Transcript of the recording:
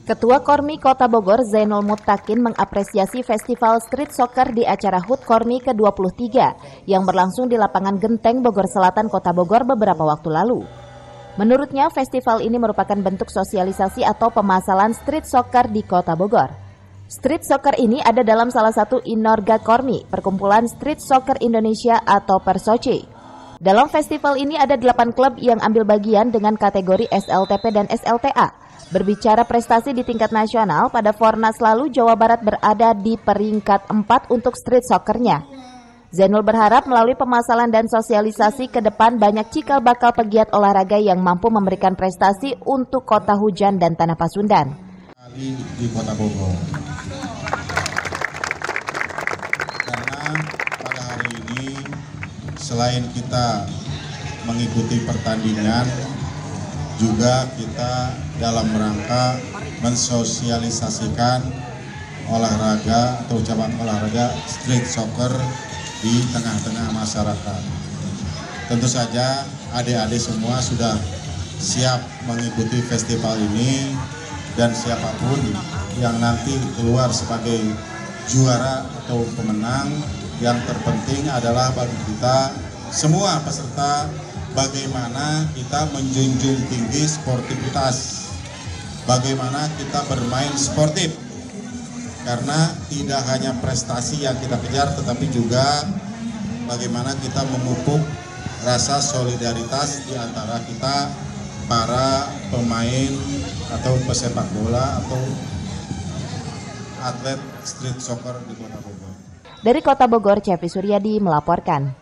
Ketua Kormi Kota Bogor Zainul Muttaqin mengapresiasi Festival Street Soccer di acara HUT Kormi ke-23 yang berlangsung di lapangan Genteng, Bogor Selatan, Kota Bogor beberapa waktu lalu. Menurutnya, festival ini merupakan bentuk sosialisasi atau pemasalan street soccer di Kota Bogor. Street soccer ini ada dalam salah satu Inorga Kormi, Perkumpulan Street Soccer Indonesia atau Persoce. Dalam festival ini ada 8 klub yang ambil bagian dengan kategori SLTP dan SLTA. Berbicara prestasi di tingkat nasional, pada Fornas lalu Jawa Barat berada di peringkat 4 untuk street soccer-nya. Zainul berharap melalui pemasalan dan sosialisasi ke depan banyak cikal bakal pegiat olahraga yang mampu memberikan prestasi untuk Kota Hujan dan Tanah Pasundan. Di Kota Bogor. Karena pada hari ini selain kita mengikuti pertandingan, juga kita dalam rangka mensosialisasikan olahraga atau cabang olahraga street soccer di tengah-tengah masyarakat. Tentu saja adik-adik semua sudah siap mengikuti festival ini, dan siapapun yang nanti keluar sebagai juara atau pemenang, yang terpenting adalah bagi kita semua peserta bagaimana kita menjunjung tinggi sportivitas, bagaimana kita bermain sportif, karena tidak hanya prestasi yang kita kejar, tetapi juga bagaimana kita memupuk rasa solidaritas di antara kita para pemain atau pesepak bola atau atlet street soccer di Kota Bogor. Dari Kota Bogor, Cepi Suryadi melaporkan.